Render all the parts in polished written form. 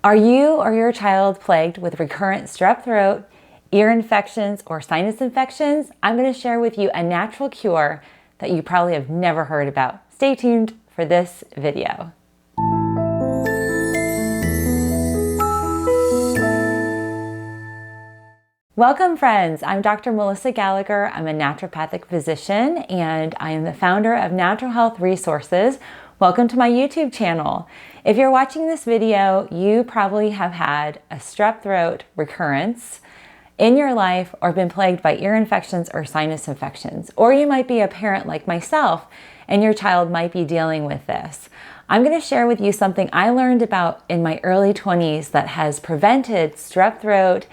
Are you or your child plagued with recurrent strep throat, ear infections, or sinus infections? I'm going to share with you a natural cure that you probably have never heard about. Stay tuned for this video. Welcome friends, I'm Dr. Melissa Gallagher. I'm a naturopathic physician and I am the founder of Natural Health Resources. Welcome to my YouTube channel. If you're watching this video, you probably have had a strep throat recurrence in your life or been plagued by ear infections or sinus infections. Or you might be a parent like myself and your child might be dealing with this. I'm going to share with you something I learned about in my early 20s that has prevented strep throat,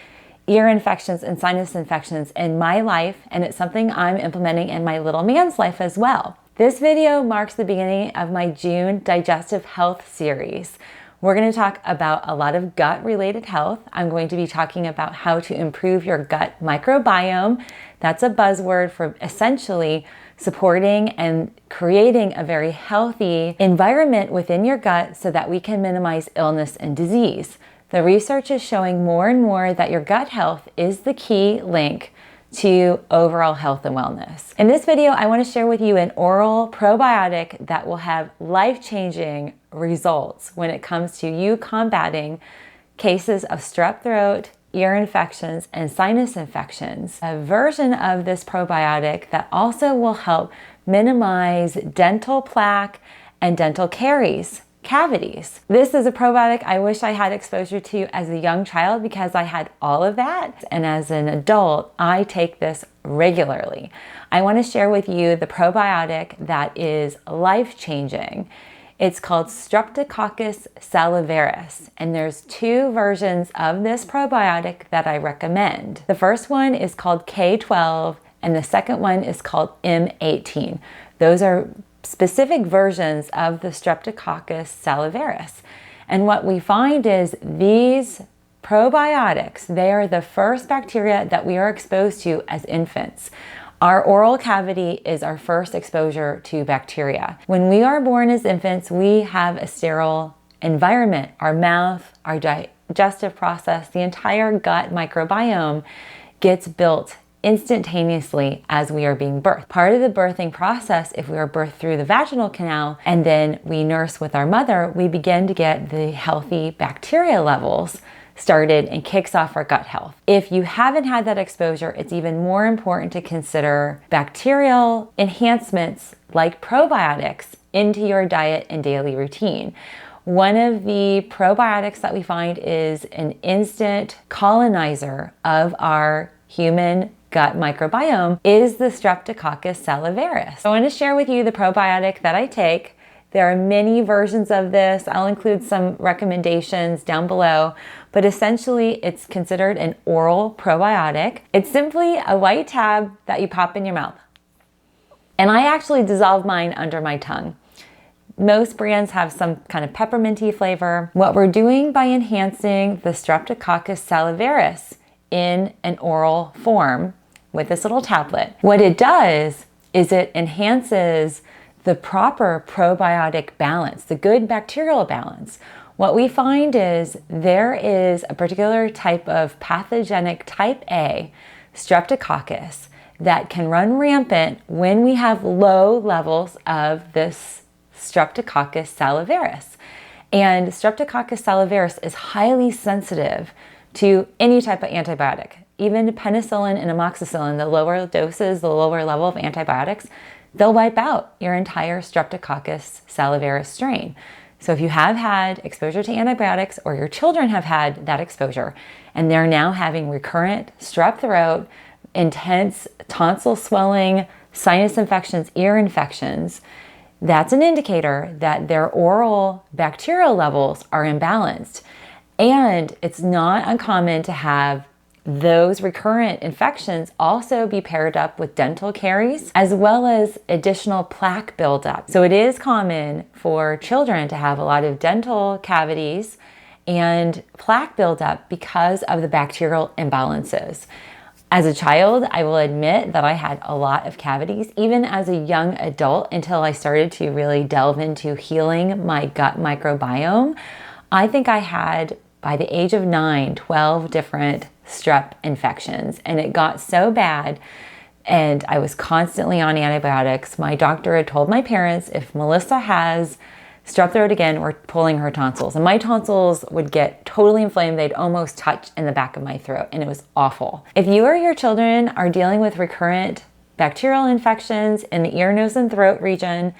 ear infections, and sinus infections in my life, and it's something I'm implementing in my little man's life as well. This video marks the beginning of my June digestive health series. We're going to talk about a lot of gut-related health. I'm going to be talking about how to improve your gut microbiome. That's a buzzword for essentially supporting and creating a very healthy environment within your gut so that we can minimize illness and disease. The research is showing more and more that your gut health is the key link to overall health and wellness. In this video, I want to share with you an oral probiotic that will have life-changing results when it comes to you combating cases of strep throat, ear infections, and sinus infections. A version of this probiotic that also will help minimize dental plaque and dental cavities. This is a probiotic I wish I had exposure to as a young child because I had all of that. And as an adult, I take this regularly. I want to share with you the probiotic that is life-changing. It's called Streptococcus Salivarius, and there's two versions of this probiotic that I recommend. The first one is called K12, and the second one is called M18. Those are specific versions of the Streptococcus salivarius. And what we find is these probiotics, they are the first bacteria that we are exposed to as infants. Our oral cavity is our first exposure to bacteria. When we are born as infants, we have a sterile environment. Our mouth, our digestive process, the entire gut microbiome gets built instantaneously as we are being birthed. Part of the birthing process, if we are birthed through the vaginal canal and then we nurse with our mother, we begin to get the healthy bacteria levels started and kicks off our gut health. If you haven't had that exposure, it's even more important to consider bacterial enhancements like probiotics into your diet and daily routine. One of the probiotics that we find is an instant colonizer of our human gut microbiome is the Streptococcus salivarius. I want to share with you the probiotic that I take. There are many versions of this. I'll include some recommendations down below, but essentially it's considered an oral probiotic. It's simply a white tab that you pop in your mouth. And I actually dissolve mine under my tongue. Most brands have some kind of pepperminty flavor. What we're doing by enhancing the Streptococcus salivarius in an oral form with this little tablet, what it does is it enhances the proper probiotic balance, the good bacterial balance. What we find is there is a particular type of pathogenic type A Streptococcus that can run rampant when we have low levels of this Streptococcus salivarius. And Streptococcus salivarius is highly sensitive to any type of antibiotic. Even penicillin and amoxicillin, the lower doses, the lower level of antibiotics, they'll wipe out your entire Streptococcus salivarius strain. So if you have had exposure to antibiotics or your children have had that exposure and they're now having recurrent strep throat, intense tonsil swelling, sinus infections, ear infections, that's an indicator that their oral bacterial levels are imbalanced. And it's not uncommon to have those recurrent infections also be paired up with dental caries as well as additional plaque buildup. So it is common for children to have a lot of dental cavities and plaque buildup because of the bacterial imbalances. As a child, I will admit that I had a lot of cavities, even as a young adult, until I started to really delve into healing my gut microbiome. I think I had by the age of 9, 12 different strep infections. And it got so bad, and I was constantly on antibiotics. My doctor had told my parents, if Melissa has strep throat again, we're pulling her tonsils. And my tonsils would get totally inflamed. They'd almost touch in the back of my throat, and it was awful. If you or your children are dealing with recurrent bacterial infections in the ear, nose, and throat region,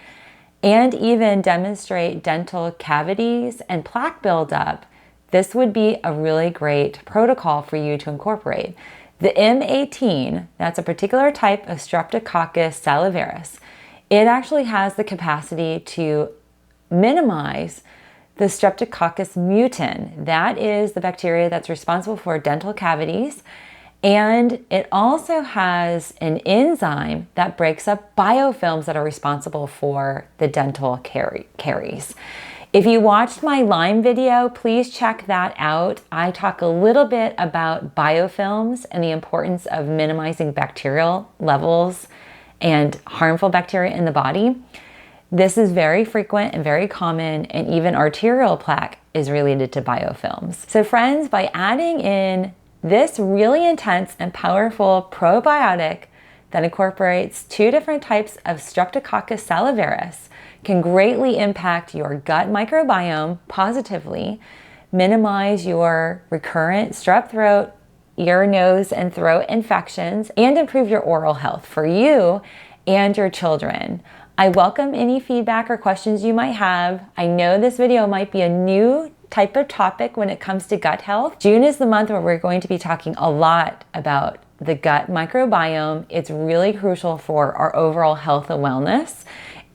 and even demonstrate dental cavities and plaque buildup, this would be a really great protocol for you to incorporate. The M18, that's a particular type of Streptococcus salivarius. It actually has the capacity to minimize the Streptococcus mutin. That is the bacteria that's responsible for dental cavities. And it also has an enzyme that breaks up biofilms that are responsible for the dental caries. If you watched my Lyme video, please check that out. I talk a little bit about biofilms and the importance of minimizing bacterial levels and harmful bacteria in the body. This is very frequent and very common, and even arterial plaque is related to biofilms. So friends, by adding in this really intense and powerful probiotic that incorporates 2 different types of Streptococcus salivarius, can greatly impact your gut microbiome positively, minimize your recurrent strep throat, ear, nose, and throat infections, and improve your oral health for you and your children. I welcome any feedback or questions you might have. I know this video might be a new type of topic when it comes to gut health. June is the month where we're going to be talking a lot about the gut microbiome. It's really crucial for our overall health and wellness.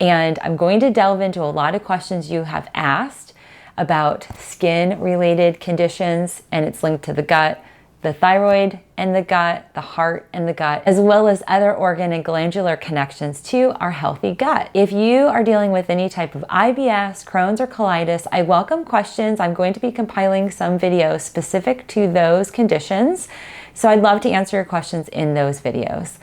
And I'm going to delve into a lot of questions you have asked about skin-related conditions, and it's linked to the gut, the thyroid and the gut, the heart and the gut, as well as other organ and glandular connections to our healthy gut. If you are dealing with any type of IBS, Crohn's, or colitis, I welcome questions. I'm going to be compiling some videos specific to those conditions, so I'd love to answer your questions in those videos.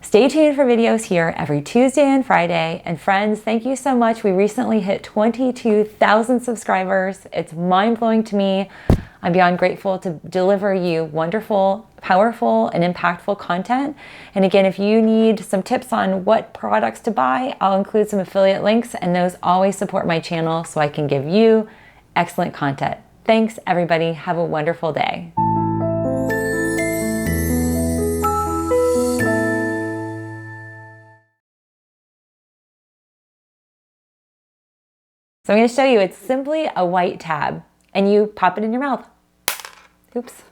Stay tuned for videos here every Tuesday and Friday. And friends, thank you so much. We recently hit 22,000 subscribers. It's mind-blowing to me. I'm beyond grateful to deliver you wonderful, powerful, and impactful content. And again, if you need some tips on what products to buy, I'll include some affiliate links, and those always support my channel so I can give you excellent content. Thanks, everybody. Have a wonderful day. So I'm going to show you, it's simply a white tab, and you pop it in your mouth. Oops.